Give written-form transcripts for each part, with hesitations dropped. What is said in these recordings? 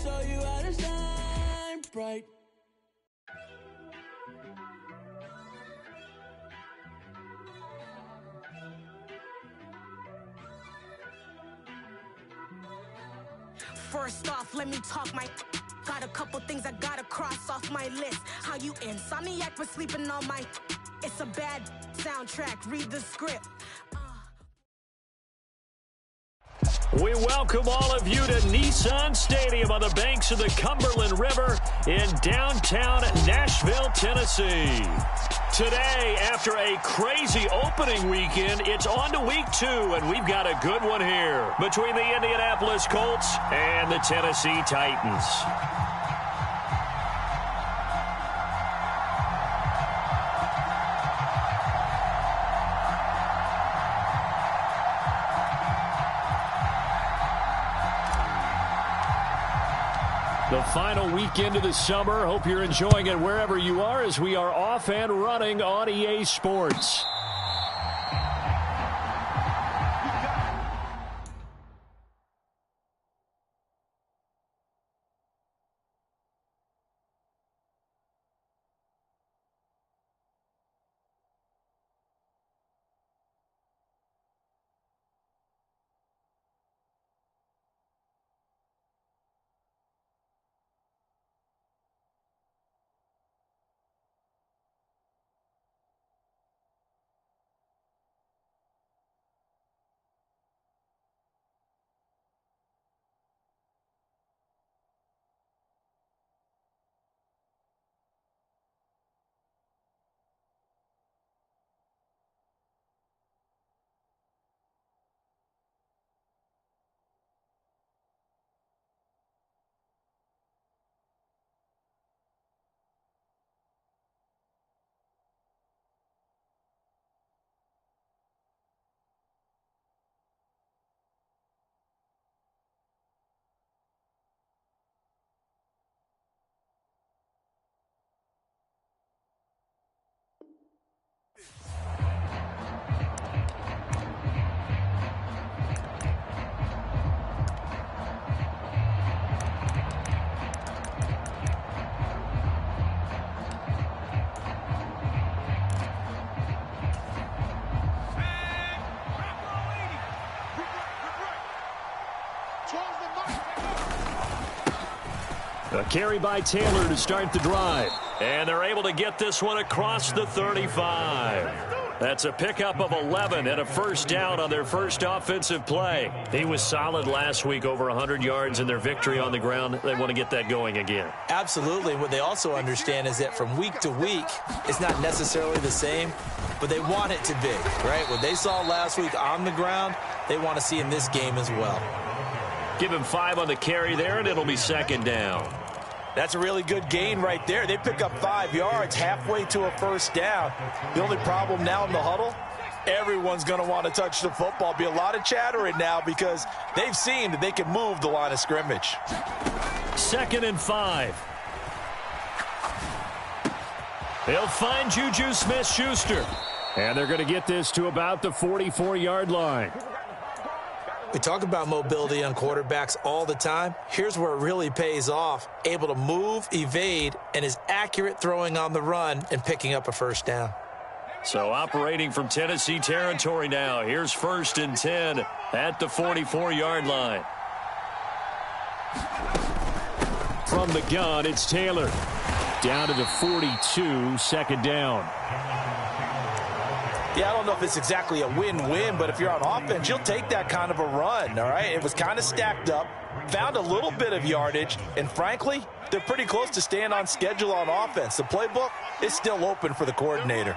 show you how to shine bright. First off, let me talk my... Got a couple things I gotta cross off my list. How you insomniac for sleeping on my... It's a bad soundtrack, read the script. We welcome all of you to Nissan Stadium on the banks of the Cumberland River in downtown Nashville, Tennessee. Today, after a crazy opening weekend, it's on to week 2, and we've got a good one here between the Indianapolis Colts and the Tennessee Titans. The final weekend of the summer. Hope you're enjoying it wherever you are as we are off and running on EA Sports. A carry by Taylor to start the drive. And they're able to get this one across the 35. That's a pickup of 11 and a first down on their first offensive play. He was solid last week, over 100 yards in their victory on the ground. They want to get that going again. Absolutely. What they also understand is that from week to week, it's not necessarily the same, but they want it to be, right? What they saw last week on the ground, they want to see in this game as well. Give him 5 on the carry there, and it'll be second down. That's a really good gain right there. They pick up 5 yards halfway to a first down. The only problem now in the huddle, everyone's going to want to touch the football. Be a lot of chattering now because they've seen that they can move the line of scrimmage. 2nd and 5. They'll find Juju Smith-Schuster. And they're going to get this to about the 44-yard line. We talk about mobility on quarterbacks all the time. Here's where it really pays off. Able to move, evade, and is accurate throwing on the run and picking up a first down. So operating from Tennessee territory now. Here's 1st and 10 at the 44-yard line. From the gun, it's Taylor. Down to the 42, 2nd down. Yeah, I don't know if it's exactly a win-win, but if you're on offense, you'll take that kind of a run, all right? It was kind of stacked up, found a little bit of yardage, and frankly, they're pretty close to staying on schedule on offense. The playbook is still open for the coordinator.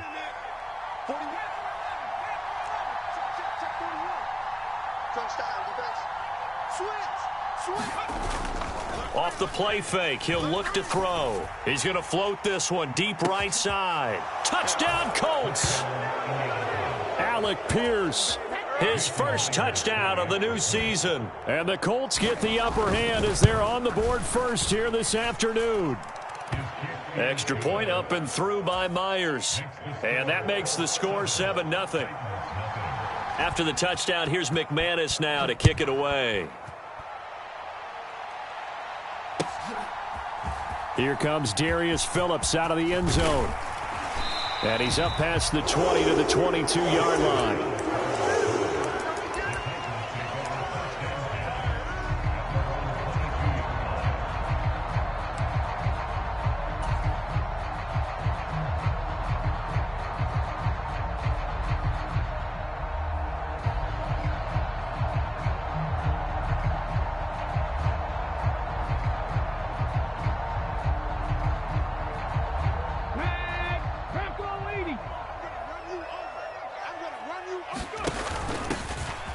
Off the play fake, he'll look to throw. He's going to float this one deep right side. Touchdown, Colts! Alec Pierce, his first touchdown of the new season. And the Colts get the upper hand as they're on the board first here this afternoon. Extra point up and through by Myers. And that makes the score 7-0. After the touchdown, here's McManus now to kick it away. Here comes Darius Phillips out of the end zone. And he's up past the 20 to the 22-yard line.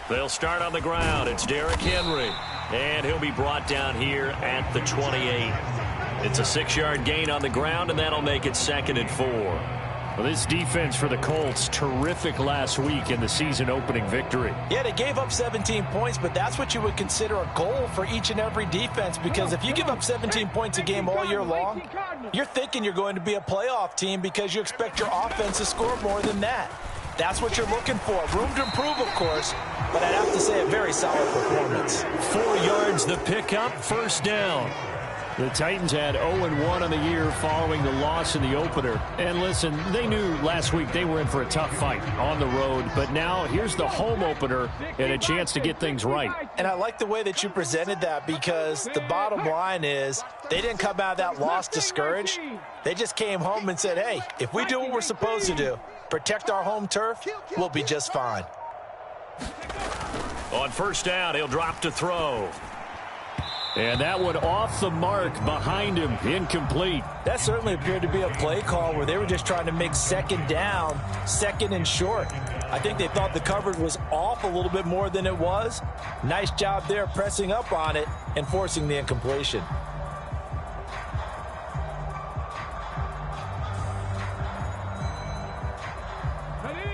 They'll start on the ground. It's Derrick Henry. And he'll be brought down here at the 28. It's a 6-yard gain on the ground, and that'll make it 2nd and 4. Well, this defense for the Colts, terrific last week in the season-opening victory. Yeah, they gave up 17 points, but that's what you would consider a goal for each and every defense, because if you give up 17 points a game all year long, you're thinking you're going to be a playoff team because you expect your offense to score more than that. That's what you're looking for. Room to improve, of course, but I'd have to say a very solid performance. 4 yards the pickup, 1st down. The Titans had 0-1 on the year following the loss in the opener. And listen, they knew last week they were in for a tough fight on the road, but now here's the home opener and a chance to get things right. And I like the way that you presented that, because the bottom line is they didn't come out of that loss discouraged. They just came home and said, hey, if we do what we're supposed to do, protect our home turf, we'll be just fine. On 1st down, he'll drop to throw. And that one off the mark behind him, incomplete. That certainly appeared to be a play call where they were just trying to make 2nd down, 2nd and short. I think they thought the coverage was off a little bit more than it was. Nice job there pressing up on it and forcing the incompletion.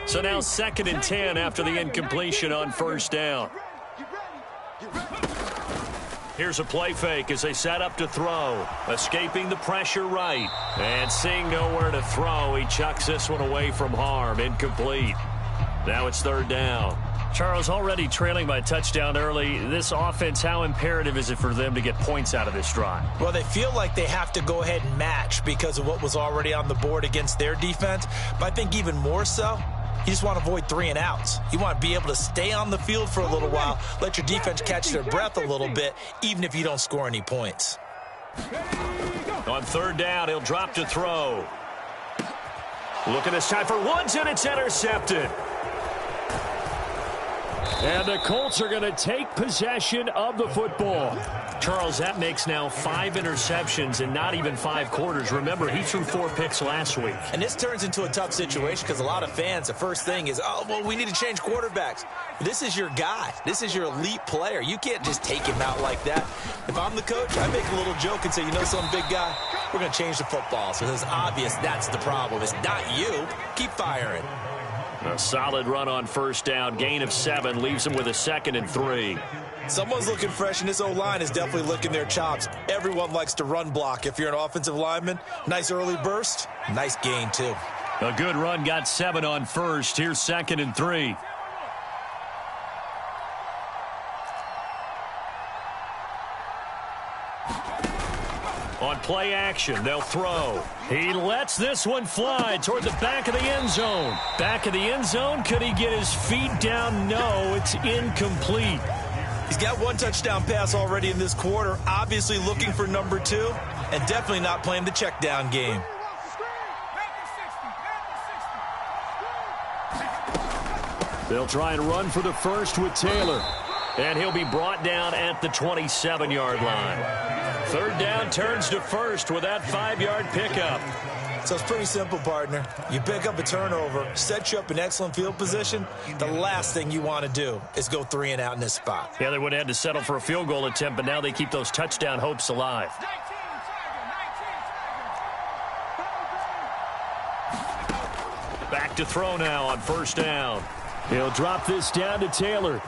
So now 2nd and 10 after the incompletion on 1st down. Here's a play fake as they set up to throw. Escaping the pressure right. And seeing nowhere to throw, he chucks this one away from harm. Incomplete. Now it's 3rd down. Charles, already trailing by a touchdown early. This offense, how imperative is it for them to get points out of this drive? Well, they feel like they have to go ahead and match because of what was already on the board against their defense. But I think even more so, you just want to avoid 3 and outs. You want to be able to stay on the field for a little while, let your defense catch their breath a little bit, even if you don't score any points. On 3rd down, he'll drop to throw. Looking this time for Woods, and it's intercepted. And the Colts are going to take possession of the football. Charles, that makes now 5 interceptions in not even 5 quarters. Remember, he threw 4 picks last week. And this turns into a tough situation because a lot of fans, the first thing is, oh, well, we need to change quarterbacks. This is your guy. This is your elite player. You can't just take him out like that. If I'm the coach, I make a little joke and say, you know, some big guy, we're going to change the football. So it's obvious that's the problem. It's not you. Keep firing. A solid run on 1st down. Gain of 7 leaves them with a 2nd and 3. Someone's looking fresh, and this O-line is definitely licking their chops. Everyone likes to run block. If you're an offensive lineman, nice early burst, nice gain, too. A good run, got 7 on 1st. Here's 2nd and 3. On play action, they'll throw. He lets this one fly toward the back of the end zone. Back of the end zone, could he get his feet down? No, it's incomplete. He's got 1 touchdown pass already in this quarter, obviously looking for number 2, and definitely not playing the check down game. They'll try and run for the first with Taylor. And he'll be brought down at the 27-yard line. 3rd down turns to 1st with that 5-yard pickup. So it's pretty simple, partner. You pick up a turnover, set you up in excellent field position. The last thing you want to do is go 3 and out in this spot. Yeah, they would have had to settle for a field goal attempt, but now they keep those touchdown hopes alive. Back to throw now on 1st down. He'll drop this down to Taylor.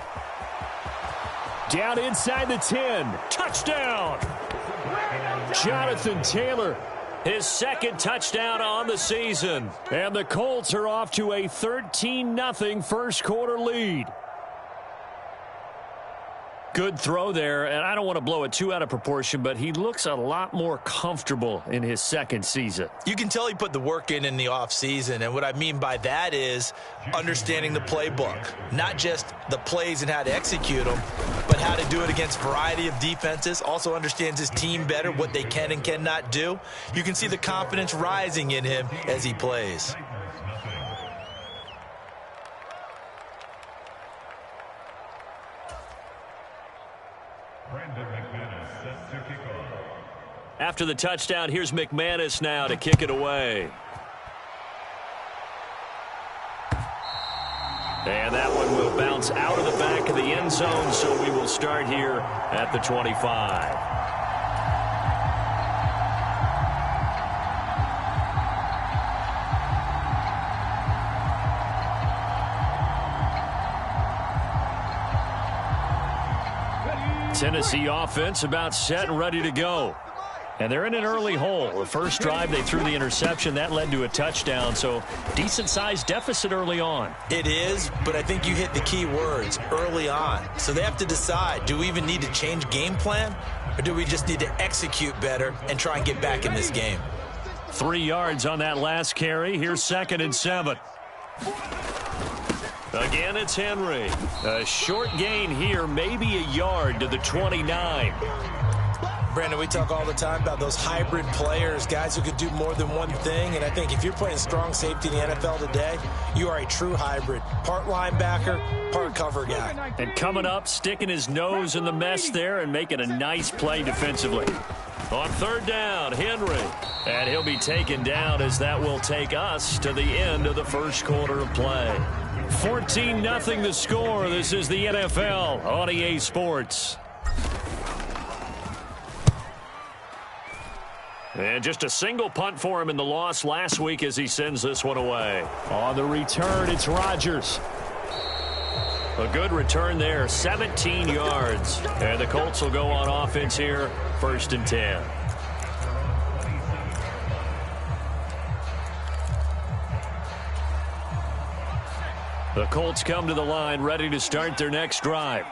Down inside the 10. Touchdown! Jonathan Taylor, his 2nd touchdown on the season. And the Colts are off to a 13-0 first quarter lead. Good throw there, and I don't want to blow it too out of proportion, but he looks a lot more comfortable in his second season. You can tell he put the work in the offseason, and what I mean by that is understanding the playbook. Not just the plays and how to execute them, but how to do it against a variety of defenses. Also understands his team better, what they can and cannot do. You can see the confidence rising in him as he plays. After the touchdown, here's McManus now to kick it away. And that one will bounce out of the back of the end zone, so we will start here at the 25. Tennessee offense about set and ready to go. And they're in an early hole. The first drive, they threw the interception. That led to a touchdown, so decent-sized deficit early on. It is, but I think you hit the key words, early on. So they have to decide, do we even need to change game plan, or do we just need to execute better and try and get back in this game? 3 yards on that last carry. Here's 2nd and 7. Again, it's Henry. A short gain here, maybe a yard to the 29. Brandon, we talk all the time about those hybrid players, guys who could do more than one thing. And I think if you're playing strong safety in the NFL today, you are a true hybrid. Part linebacker, part cover guy. And coming up, sticking his nose in the mess there and making a nice play defensively. On 3rd down, Henry. And he'll be taken down as that will take us to the end of the first quarter of play. 14-0 the score. This is the NFL on EA Sports. And just a single punt for him in the loss last week as he sends this one away. On the return, it's Rodgers. A good return there, 17 yards. And the Colts will go on offense here, 1st and 10. The Colts come to the line ready to start their next drive.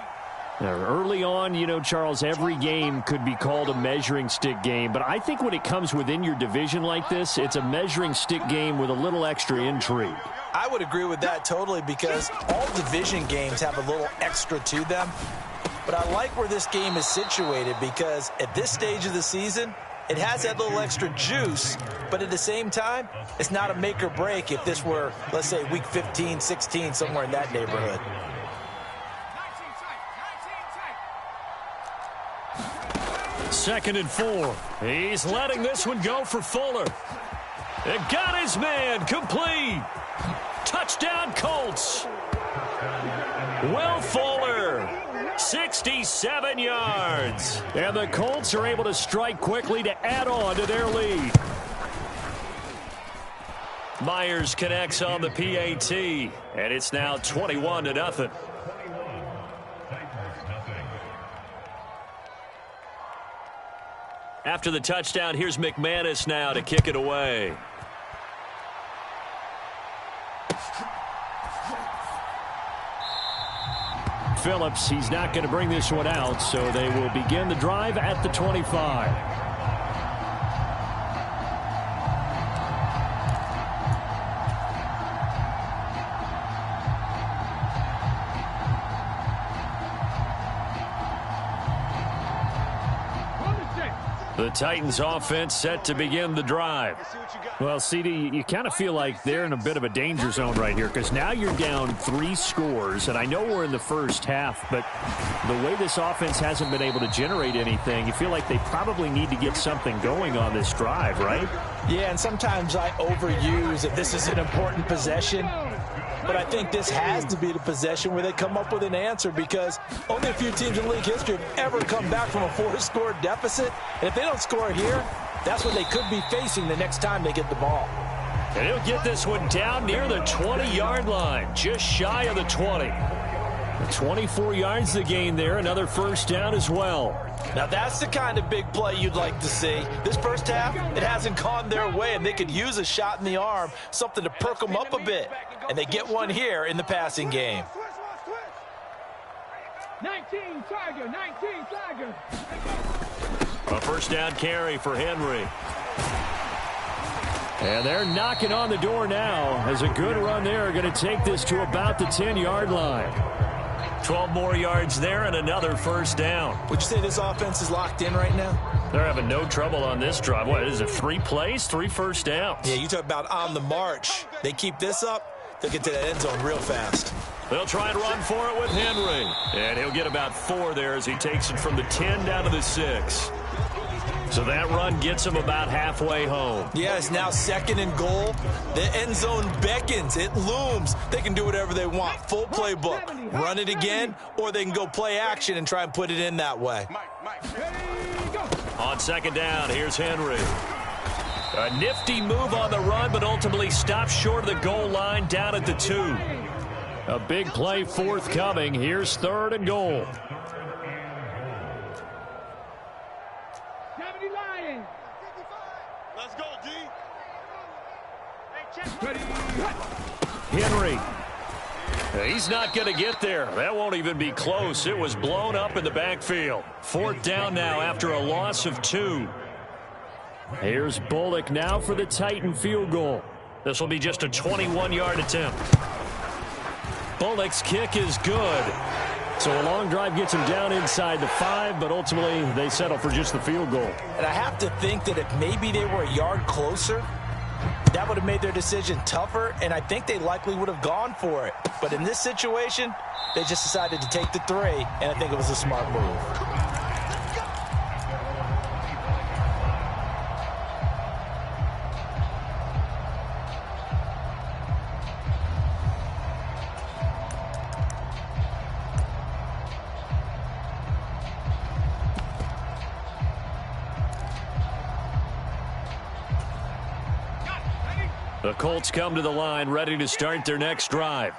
Now, early on, you know, Charles, every game could be called a measuring stick game. But I think when it comes within your division like this, it's a measuring stick game with a little extra intrigue. I would agree with that totally because all division games have a little extra to them. But I like where this game is situated because at this stage of the season, it has that little extra juice, but at the same time, it's not a make or break if this were, let's say, week 15, 16, somewhere in that neighborhood. 2nd and 4. He's letting this one go for Fuller. It got his man complete. Touchdown Colts. Will Fuller, 67 yards. And the Colts are able to strike quickly to add on to their lead. Myers connects on the PAT, and it's now 21-0. After the touchdown, here's McManus now to kick it away. Phillips, he's not going to bring this one out, so they will begin the drive at the 25. The Titans offense set to begin the drive. Well, CD, you kind of feel like they're in a bit of a danger zone right here because now you're down 3 scores, and I know we're in the first half, but the way this offense hasn't been able to generate anything, you feel like they probably need to get something going on this drive, right? Yeah, and sometimes I overuse if this is an important possession. But I think this has to be the possession where they come up with an answer because only a few teams in league history have ever come back from a 4-score deficit. And if they don't score here, that's what they could be facing the next time they get the ball. And he'll get this one down near the 20-yard line, just shy of the 20. 24 yards to gain there, another first down as well. Now that's the kind of big play you'd like to see. This first half, it hasn't gone their way, and they could use a shot in the arm, something to perk them up a bit. And they get one here in the passing game. 19 Tiger. A first down carry for Henry. And they're knocking on the door now as a good run there. Going to take this to about the 10-yard line. 12 more yards there and another first down. Would you say this offense is locked in right now? They're having no trouble on this drive. What is it, 3 plays, 3 first downs? Yeah, you talk about on the march. They keep this up, they'll get to that end zone real fast. They'll try and run for it with Henry. And he'll get about 4 there as he takes it from the 10 down to the 6. So that run gets him about halfway home. Yeah, it's now 2nd and goal. The end zone beckons. It looms. They can do whatever they want. Full playbook. Run it again, or they can go play action and try and put it in that way. On 2nd down, here's Henry. A nifty move on the run, but ultimately stopped short of the goal line down at the 2. A big play forthcoming. Here's 3rd and goal. Let's go, D. Henry. He's not going to get there. That won't even be close. It was blown up in the backfield. 4th down now after a loss of 2. Here's Bullock now for the Titan field goal. This will be just a 21-yard attempt. Bullock's kick is good. So a long drive gets him down inside the 5, but ultimately they settle for just the field goal. And I have to think that if maybe they were a yard closer, that would have made their decision tougher, and I think they likely would have gone for it. But in this situation, they just decided to take the 3, and I think it was a smart move. The Colts come to the line ready to start their next drive.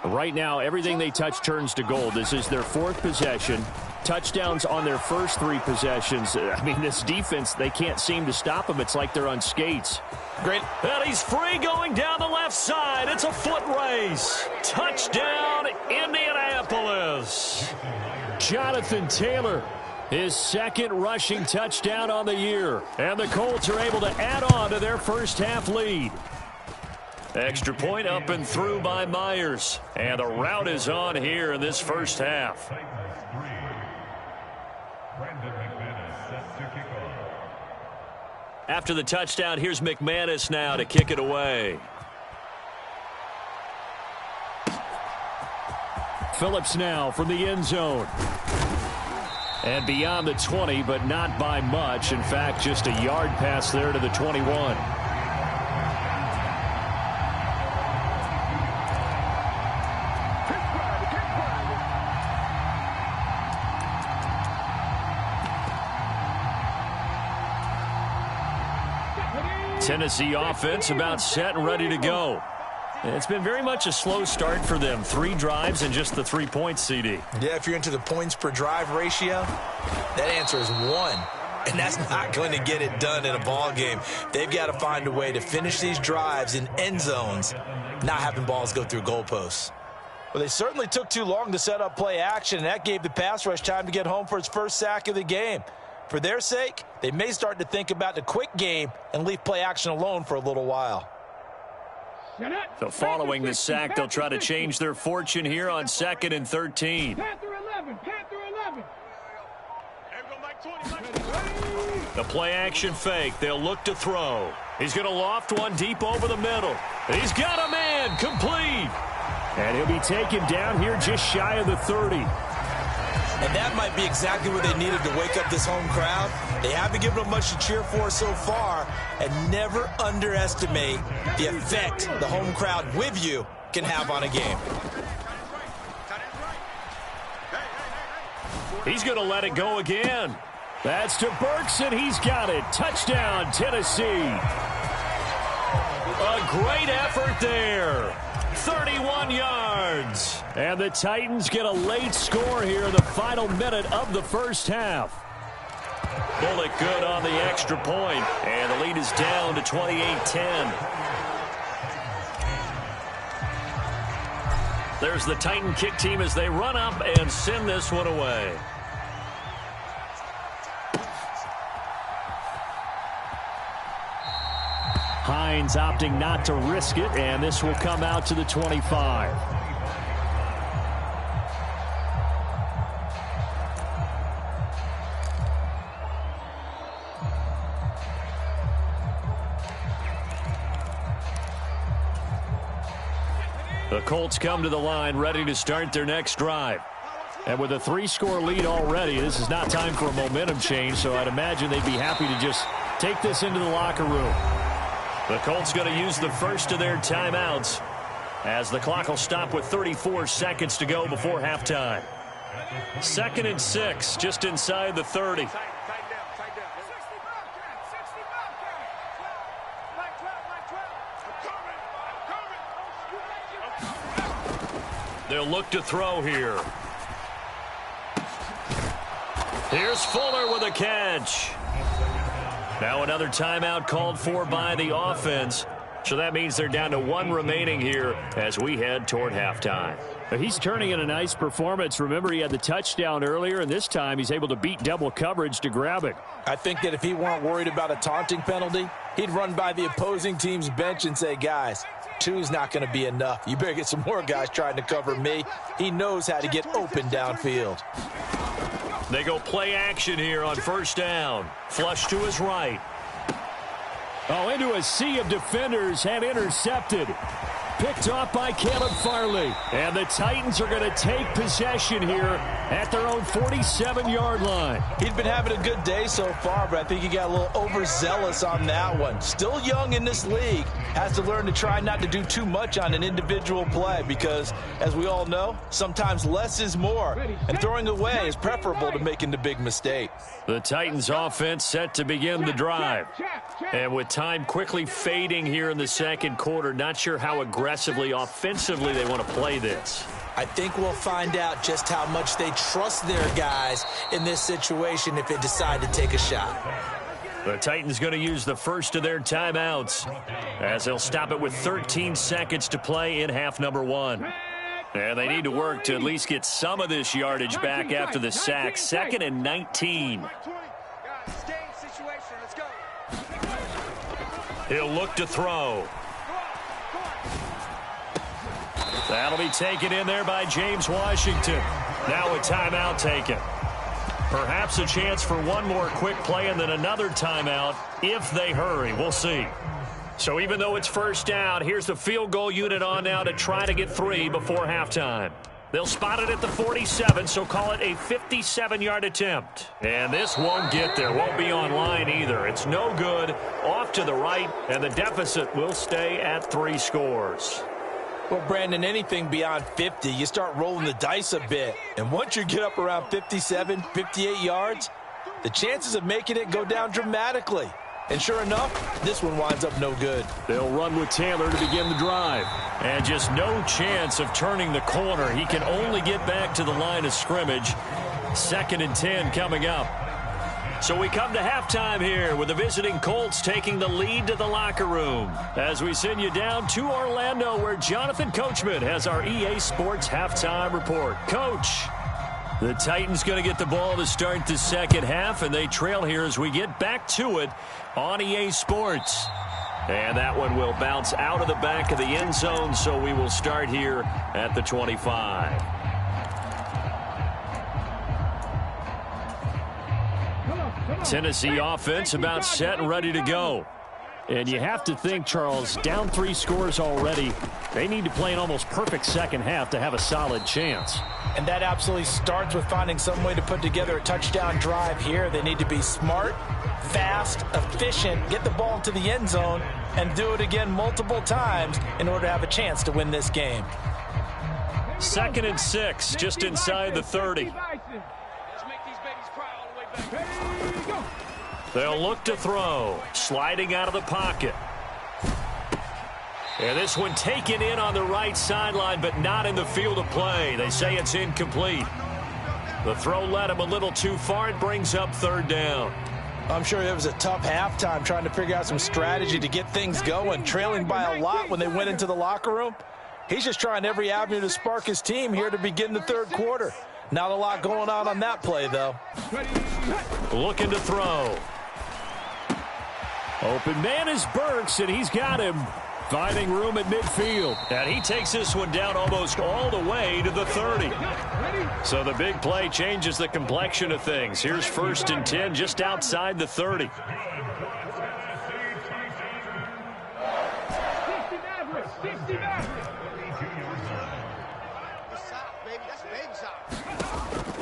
Right now, everything they touch turns to gold. This is their 4th possession. Touchdowns on their first 3 possessions. I mean, this defense, they can't seem to stop them. It's like they're on skates. Great. And he's free going down the left side. It's a foot race. Touchdown, Indianapolis. Jonathan Taylor, his 2nd rushing touchdown on the year. And the Colts are able to add on to their first half lead. Extra point up and through by Myers. And the route is on here in this first half. After the touchdown, here's McManus now to kick it away. Phillips now from the end zone. And beyond the 20, but not by much. In fact, just a yard pass there to the 21. Tennessee offense about set and ready to go. It's been very much a slow start for them. 3 drives and just the 3 points, CD. Yeah, if you're into the points per drive ratio, that answer is 1. And that's not going to get it done in a ball game. They've got to find a way to finish these drives in end zones, not having balls go through goalposts. Well, they certainly took too long to set up play action, and that gave the pass rush time to get home for its first sack of the game. For their sake, they may start to think about the quick game and leave play action alone for a little while. So following the sack, they'll try to change their fortune here on 2nd and 13. Panther 11. The play action fake. They'll look to throw. He's going to loft one deep over the middle. He's got a man complete. And he'll be taken down here just shy of the 30. And that might be exactly what they needed to wake up this home crowd. They haven't given them much to cheer for so far, and never underestimate the effect the home crowd with you can have on a game. He's going to let it go again. That's to Burks, and he's got it. Touchdown, Tennessee. A great effort there. 31 yards. And the Titans get a late score here in the final minute of the first half. Bullock good on the extra point, and the lead is down to 28-10. There's the Titan kick team as they run up and send this one away. Hines opting not to risk it, and this will come out to the 25. The Colts come to the line ready to start their next drive. And with a 3-score lead already, this is not time for a momentum change, so I'd imagine they'd be happy to just take this into the locker room. The Colts going to use the first of their timeouts as the clock will stop with 34 seconds to go before halftime. 2nd and 6, just inside the 30. They'll look to throw here. Here's Fuller with a catch. Now another timeout called for by the offense. So that means they're down to 1 remaining here as we head toward halftime. He's turning in a nice performance. Remember, he had the touchdown earlier, and this time he's able to beat double coverage to grab it. I think that if he weren't worried about a taunting penalty, he'd run by the opposing team's bench and say, guys, 2's not going to be enough. You better get some more guys trying to cover me. He knows how to get open downfield. They go play action here on 1st down. Flush to his right. Oh, into a sea of defenders and intercepted. Picked off by Caleb Farley. And the Titans are going to take possession here at their own 47-yard line. He'd been having a good day so far, but I think he got a little overzealous on that one. Still young in this league. Has to learn to try not to do too much on an individual play because, as we all know, sometimes less is more. And throwing away is preferable to making the big mistake. The Titans offense set to begin the drive. And with time quickly fading here in the 2nd quarter, not sure how aggressively, offensively they want to play this. I think we'll find out just how much they trust their guys in this situation if they decide to take a shot. The Titans going to use the first of their timeouts as they'll stop it with 13 seconds to play in half number 1. And they need to work to at least get some of this yardage back after the sack. 2nd and 19. He'll look to throw. That'll be taken in there by James Washington. Now a timeout taken. Perhaps a chance for one more quick play and then another timeout if they hurry. We'll see. So even though it's 1st down, here's the field goal unit on now to try to get 3 before halftime. They'll spot it at the 47, so call it a 57-yard attempt. And this won't get there, won't be on line either. It's no good, off to the right, and the deficit will stay at 3 scores. Well, Brandon, anything beyond 50, you start rolling the dice a bit. And once you get up around 57, 58 yards, the chances of making it go down dramatically. And sure enough, this one winds up no good. They'll run with Taylor to begin the drive. And just no chance of turning the corner. He can only get back to the line of scrimmage. 2nd and 10 coming up. So we come to halftime here with the visiting Colts taking the lead to the locker room. As we send you down to Orlando where Jonathan Coachman has our EA Sports halftime report. Coach. The Titans going to get the ball to start the 2nd half, and they trail here as we get back to it on EA Sports. And that one will bounce out of the back of the end zone, so we will start here at the 25. Tennessee offense about set and ready to go. And you have to think, Charles, down 3 scores already. They need to play an almost perfect 2nd half to have a solid chance. And that absolutely starts with finding some way to put together a touchdown drive here. They need to be smart, fast, efficient, get the ball to the end zone, and do it again multiple times in order to have a chance to win this game. 2nd and 6, just inside the 30. They'll look to throw, sliding out of the pocket. And this one taken in on the right sideline, but not in the field of play. They say it's incomplete. The throw led him a little too far. It brings up 3rd down. I'm sure it was a tough halftime trying to figure out some strategy to get things going. Trailing by a lot when they went into the locker room. He's just trying every avenue to spark his team here to begin the third quarter. Not a lot going on that play, though. Looking to throw. Open man is Burks, and he's got him. Finding room at midfield. And he takes this one down almost all the way to the 30. So the big play changes the complexion of things. Here's 1st and 10 just outside the 30.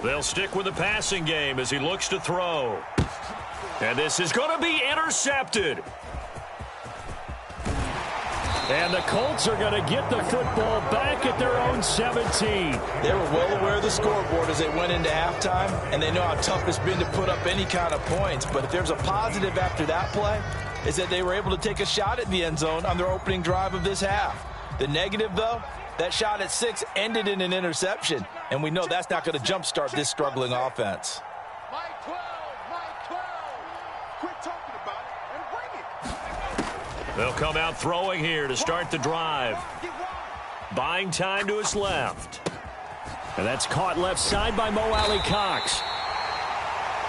They'll stick with the passing game as he looks to throw. And this is going to be intercepted. And the Colts are going to get the football back at their own 17. They were well aware of the scoreboard as they went into halftime, and they know how tough it's been to put up any kind of points. But if there's a positive after that play, is that they were able to take a shot at the end zone on their opening drive of this half. The negative, though, that shot at 6 ended in an interception, and we know that's not going to jumpstart this struggling offense. Mike 12, Mike 12. Quit talking about it and bring it. They'll come out throwing here to start the drive. Buying time to his left. And that's caught left side by Mo Alley Cox.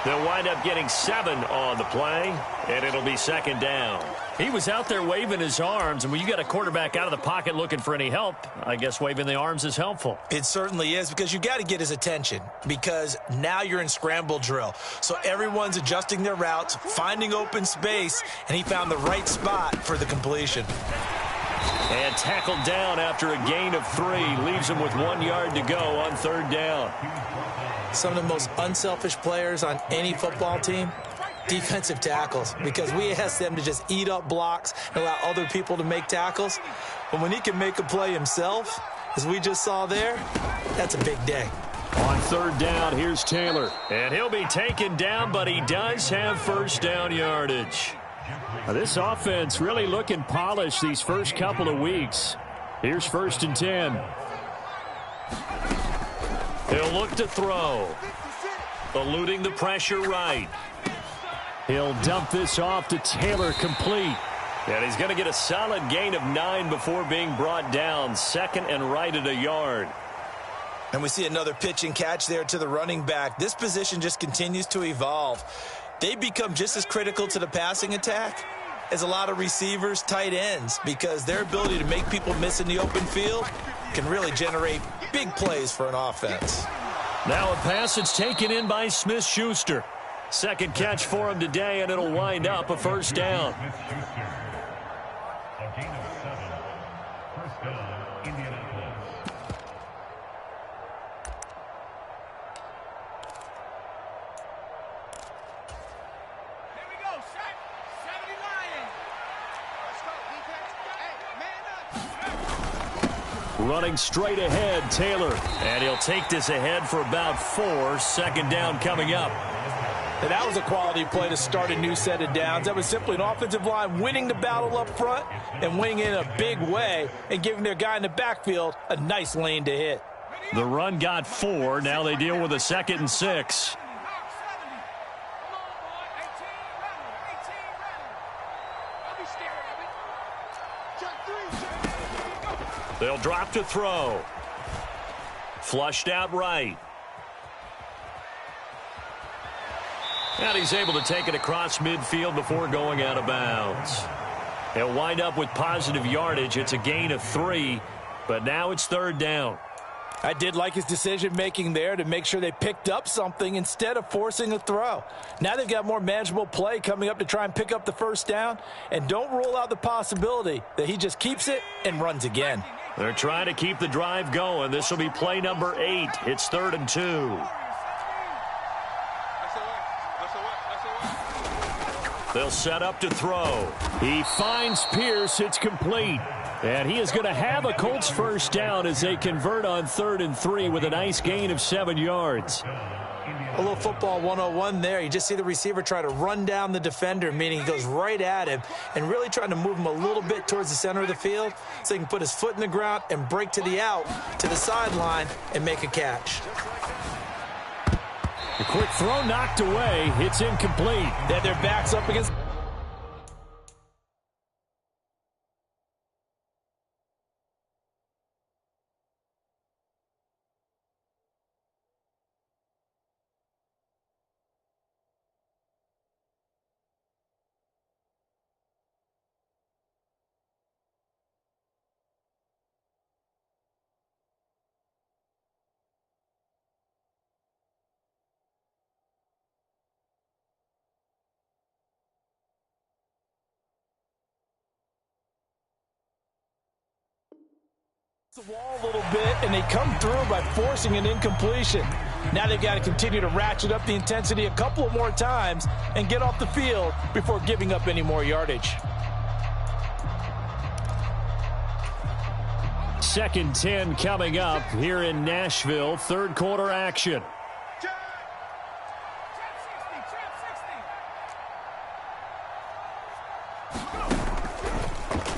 They'll wind up getting 7 on the play, and it'll be 2nd down. He was out there waving his arms, and when you got a quarterback out of the pocket looking for any help, I guess waving the arms is helpful. It certainly is, because you got to get his attention, because now you're in scramble drill. So everyone's adjusting their routes, finding open space, and he found the right spot for the completion. And tackled down after a gain of 3. Leaves him with 1 yard to go on 3rd down. Some of the most unselfish players on any football team, defensive tackles, because we ask them to just eat up blocks and allow other people to make tackles. But when he can make a play himself, as we just saw there, that's a big day. On 3rd down, here's Taylor. And he'll be taken down, but he does have 1st down yardage. Now, this offense really looking polished these first couple of weeks. Here's 1st and 10. He'll look to throw. Eluding the pressure right. He'll dump this off to Taylor, complete. And he's going to get a solid gain of 9 before being brought down. 2nd and right at a yard. And we see another pitch and catch there to the running back. This position just continues to evolve. They become just as critical to the passing attack as a lot of receivers, tight ends, because their ability to make people miss in the open field can really generate big plays for an offense. Now a pass that's taken in by Smith-Schuster. 2nd catch for him today, and it'll wind up a 1st down. Running straight ahead, Taylor. And he'll take this ahead for about 4. 2nd down coming up. And that was a quality play to start a new set of downs. That was simply an offensive line winning the battle up front and winning in a big way and giving their guy in the backfield a nice lane to hit. The run got 4. Now they deal with a 2nd and 6. They'll drop to throw. Flushed out right. And he's able to take it across midfield before going out of bounds. He'll wind up with positive yardage. It's a gain of 3, but now it's 3rd down. I did like his decision-making there to make sure they picked up something instead of forcing a throw. Now they've got more manageable play coming up to try and pick up the 1st down, and don't rule out the possibility that he just keeps it and runs again. They're trying to keep the drive going. This will be play number 8. It's 3rd and 2. They'll set up to throw. He finds Pierce. It's complete. And he is going to have a Colts 1st down as they convert on 3rd and 3 with a nice gain of 7 yards. A little football 101 there. You just see the receiver try to run down the defender, meaning he goes right at him and really trying to move him a little bit towards the center of the field so he can put his foot in the ground and break to the out, to the sideline, and make a catch. The quick throw knocked away. It's incomplete. They had their backs up against The wall a little bit, and they come through by forcing an incompletion. Now they've got to continue to ratchet up the intensity a couple of more times and get off the field before giving up any more yardage. 2nd 10 coming up here in Nashville. Third quarter action.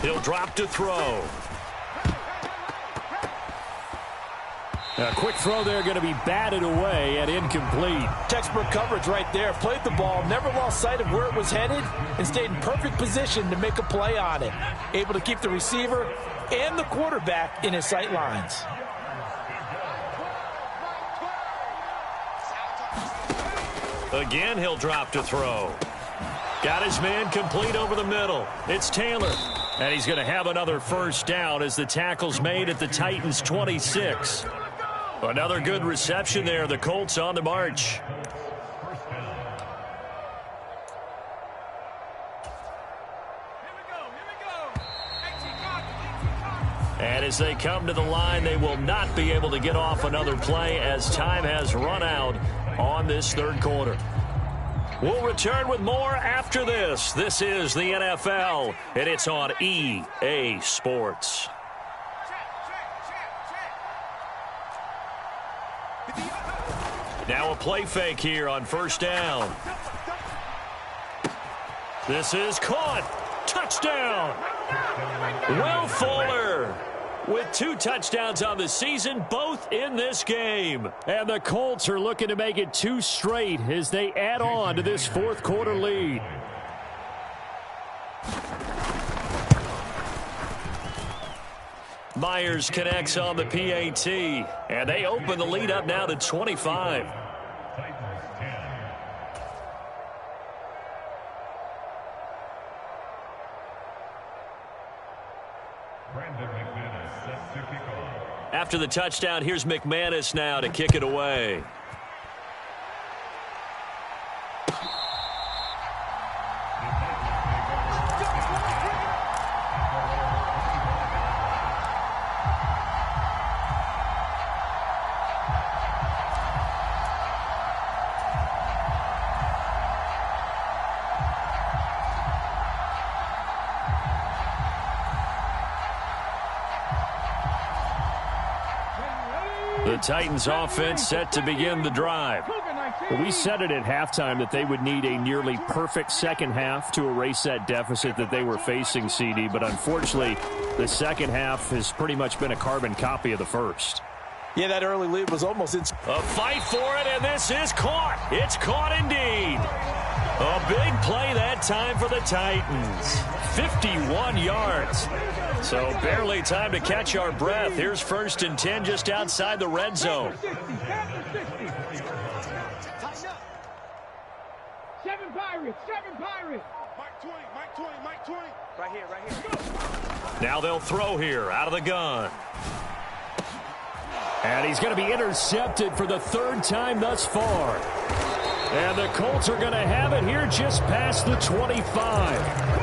He'll drop to throw. A quick throw there, going to be batted away and incomplete. Textbook coverage right there. Played the ball, never lost sight of where it was headed, and stayed in perfect position to make a play on it. Able to keep the receiver and the quarterback in his sight lines. Again, he'll drop to throw. Got his man complete over the middle. It's Taylor. And he's going to have another first down as the tackle's made at the Titans' 26. Another good reception there. The Colts on the march. And as they come to the line, they will not be able to get off another play as time has run out on this third quarter. We'll return with more after this. This is the NFL, and it's on EA Sports. Now a play fake here on first down. This is caught. Touchdown. Will Fuller with 2 touchdowns on the season, both in this game. And the Colts are looking to make it 2 straight as they add on to this fourth quarter lead. Myers connects on the PAT, and they open the lead up now to 25. After the touchdown, here's McManus now to kick it away. The Titans offense set to begin the drive. Well, we said it at halftime that they would need a nearly perfect second half to erase that deficit that they were facing, CD. But unfortunately, the second half has pretty much been a carbon copy of the first. Yeah, that early lead was almost... A fight for it, and this is caught. It's caught indeed. A big play that time for the Titans. 51 yards. So barely time to catch our breath. Here's 1st and 10 just outside the red zone. 7 Pirates, 7 Pirates. Mike 20, Mike 20, Mike 20. Right here. Now they'll throw here out of the gun. And he's going to be intercepted for the 3rd time thus far. And the Colts are going to have it here just past the 25.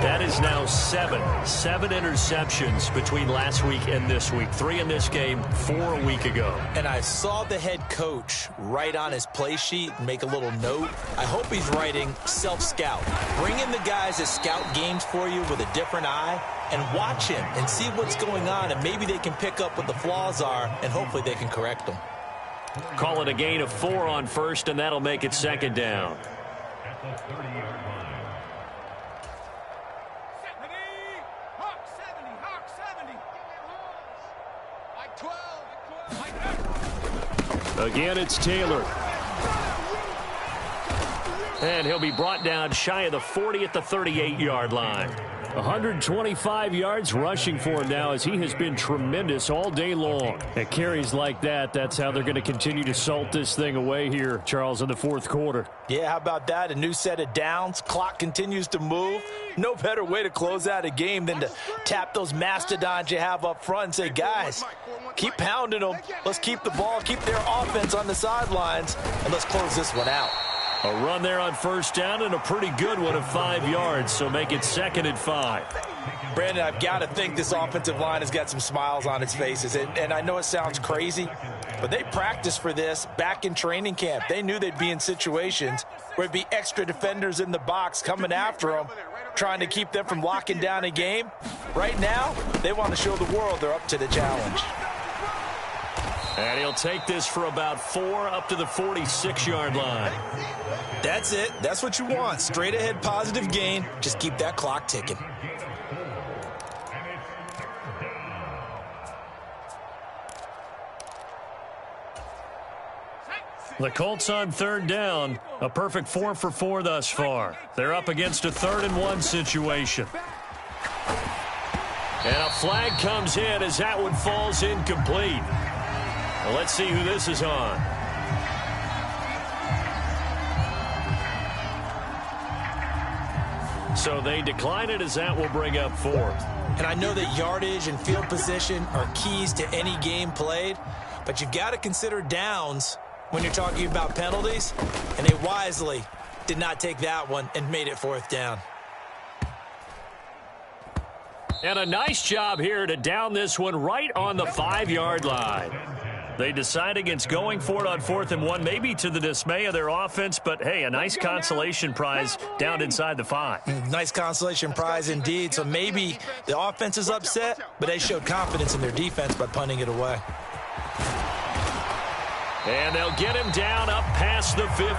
That is now 7 interceptions between last week and this week. 3 in this game, 4 a week ago. And I saw the head coach write on his play sheet and make a little note. I hope he's writing self-scout. Bring in the guys that scout games for you with a different eye and watch him and see what's going on, and maybe they can pick up what the flaws are, and hopefully they can correct them. Call it a gain of 4 on first, and that'll make it 2nd down. Again, it's Taylor. And he'll be brought down shy of the 40 at the 38-yard line. 125 yards rushing for him now as he has been tremendous all day long. At carries like that, that's how they're going to continue to salt this thing away here, Charles, in the fourth quarter. Yeah, how about that? A new set of downs. Clock continues to move. No better way to close out a game than to tap those mastodons you have up front and say, guys, keep pounding them. Let's keep the ball, keep their offense on the sidelines, and let's close this one out. A run there on first down and a pretty good one of 5 yards, so make it 2nd and 5. Brandon, I've got to think this offensive line has got some smiles on its faces. And I know it sounds crazy, but they practiced for this back in training camp. They knew they'd be in situations where there'd be extra defenders in the box coming after them, trying to keep them from locking down a game. Right now, they want to show the world they're up to the challenge. And he'll take this for about 4 up to the 46-yard line. That's it. That's what you want. Straight ahead positive gain. Just keep that clock ticking. The Colts on 3rd down. A perfect 4 for 4 thus far. They're up against a 3rd and 1 situation. And a flag comes in as that one falls incomplete. Well, let's see who this is on. So they decline it as that will bring up 4th. And I know that yardage and field position are keys to any game played, but you've got to consider downs when you're talking about penalties, and they wisely did not take that one and made it 4th down. And a nice job here to down this one right on the 5-yard line. They decide against going for it on 4th and 1, maybe to the dismay of their offense, but hey, a nice consolation prize down inside the 5. Nice consolation prize indeed. So maybe the offense is upset, but they showed confidence in their defense by punting it away. And they'll get him down up past the 15.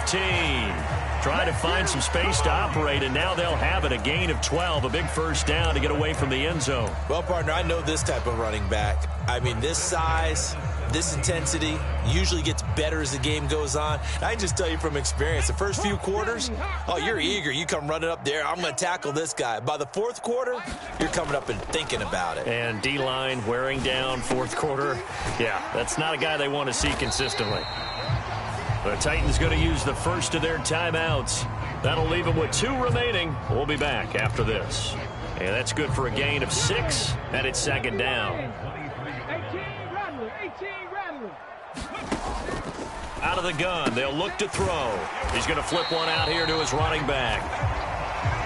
Trying to find some space to operate, and now they'll have it. A gain of 12, a big first down to get away from the end zone. Well, partner, I know this type of running back. I mean, this size, this intensity usually gets better as the game goes on. I can just tell you from experience, the first few quarters, oh, you're eager. You come running up there, I'm going to tackle this guy. By the 4th quarter, you're coming up and thinking about it. And D-line wearing down 4th quarter. Yeah, that's not a guy they want to see consistently. The Titans going to use the first of their timeouts. That'll leave them with 2 remaining. We'll be back after this. And that's good for a gain of 6, and it's 2nd down. 18 Rattler. Out of the gun, they'll look to throw. He's going to flip one out here to his running back.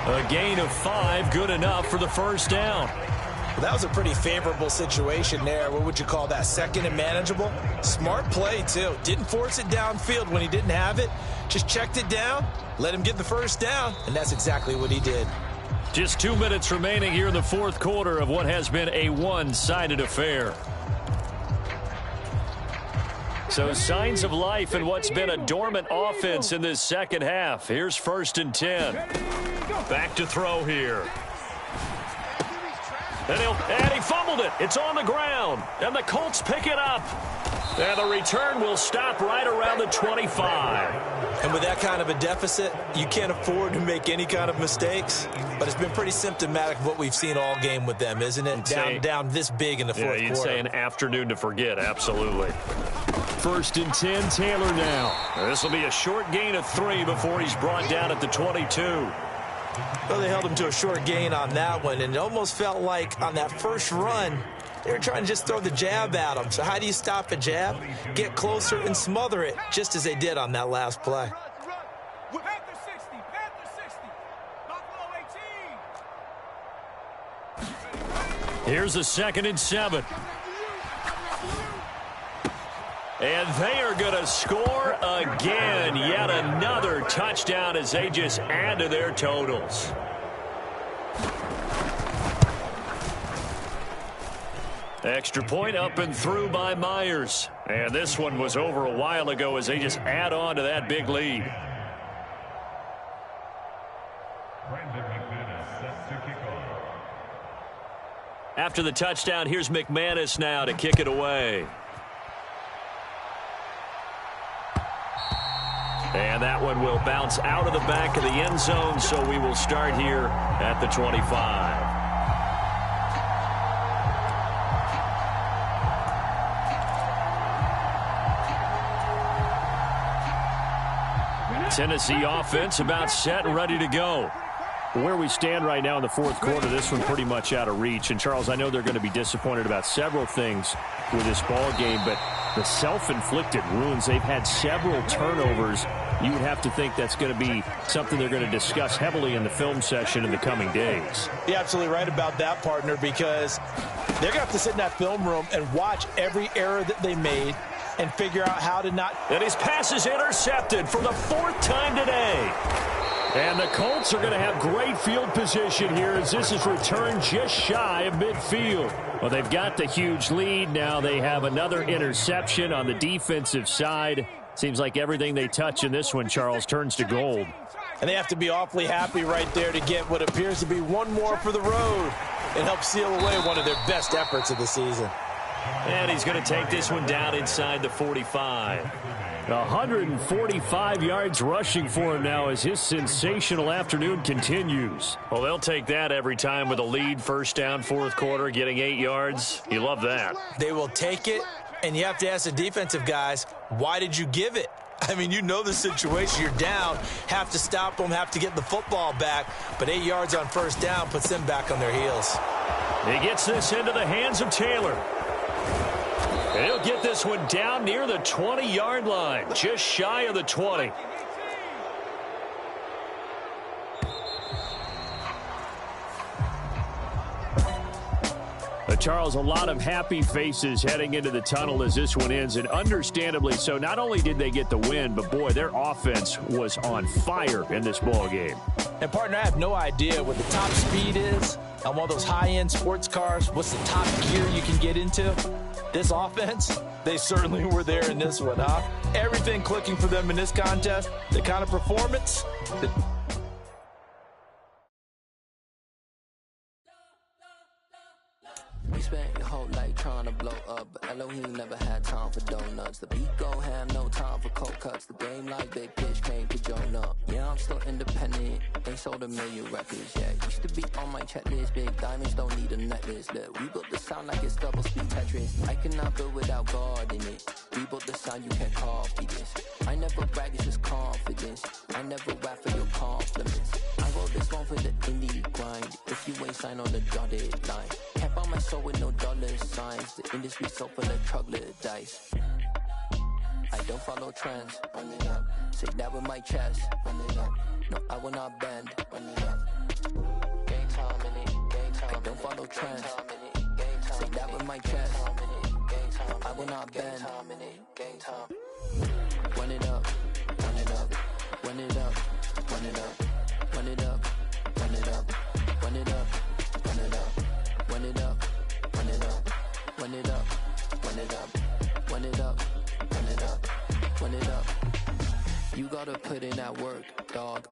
A gain of 5, good enough for the first down. Well, that was a pretty favorable situation there. What would you call that? 2nd and manageable? Smart play, too. Didn't force it downfield when he didn't have it. Just checked it down, let him get the first down, and that's exactly what he did. Just 2 minutes remaining here in the 4th quarter of what has been a one-sided affair. So signs of life in what's been a dormant offense in this second half. Here's 1st and 10. Back to throw here. And he fumbled it. It's on the ground. And the Colts pick it up. And the return will stop right around the 25. And with that kind of a deficit, you can't afford to make any kind of mistakes. But it's been pretty symptomatic of what we've seen all game with them, isn't it? Down this big in the 4th quarter. You'd say an afternoon to forget, absolutely. 1st and 10, Taylor now. This will be a short gain of 3 before he's brought down at the 22. Well, they held him to a short gain on that one, and it almost felt like on that first run, they were trying to just throw the jab at him. So how do you stop a jab? Get closer and smother it, just as they did on that last play. Panther 60, Buffalo 18. Here's a 2nd and 7. And they are going to score again. Yet another touchdown as they just add to their totals. Extra point up and through by Myers. And this one was over a while ago as they just add on to that big lead. After the touchdown, here's McManus now to kick it away. And that one will bounce out of the back of the end zone, so we will start here at the 25. Tennessee offense about set and ready to go. Where we stand right now in the 4th quarter, this one pretty much out of reach. And, Charles, I know they're going to be disappointed about several things with this ball game, but the self-inflicted wounds, they've had several turnovers you would have to think that's going to be something they're going to discuss heavily in the film session in the coming days. You're absolutely right about that, partner, because they're going to have to sit in that film room and watch every error that they made and figure out how to not. And his pass is intercepted for the 4th time today. And the Colts are going to have great field position here as this is returned just shy of midfield. Well, they've got the huge lead. Now they have another interception on the defensive side. Seems like everything they touch in this one, Charles, turns to gold. And they have to be awfully happy right there to get what appears to be one more for the road and help seal away one of their best efforts of the season. And he's going to take this one down inside the 45. 145 yards rushing for him now as his sensational afternoon continues. Well, they'll take that every time with a lead, first down, 4th quarter, getting 8 yards. You love that. They will take it, and you have to ask the defensive guys, why did you give it? I mean, you know the situation. You're down, have to stop them, have to get the football back, but 8 yards on first down puts them back on their heels. He gets this into the hands of Taylor. He'll get this one down near the 20-yard line, just shy of the 20. Charles, a lot of happy faces heading into the tunnel as this one ends, and understandably so. Not only did they get the win, but, boy, their offense was on fire in this ball game. And, partner, I have no idea what the top speed is on one of those high-end sports cars. What's the top gear you can get into? This offense, they certainly were there in this one, huh? Everything clicking for them in this contest, the kind of performance that... We spent your whole life trying to blow up, but Elohim never had time for donuts. The beat go ham, no time for cold cuts. The game like big pitch came to Jonah. Yeah, I'm still independent, ain't sold a million records yet. Used to be on my checklist, big diamonds don't need a necklace. Look, we built the sound like it's double speed Tetris. I cannot build without God in it. We built the sound, you can't copy this. I never brag, it's just confidence. I never rap for your compliments. I wrote this one for the indie grind. If you ain't signed on the dotted line, can't buy my soul with no dollar signs. The industry so full of troglodytes. I don't follow trends. Run it up. Say that with my chest. Run it up. No, I will not bend. Run it up. Game time in it. Game time. I don't follow trends. Say that with my chest. I will not bend. Game time. Run it up. Run it up. Run it up. Run it up. Run it up. Run it up. Run it up. Run it up. Run it up. Run it up. Run it up. Run it up. Run it up. Run it up. Run it up. You gotta put in that work, dog.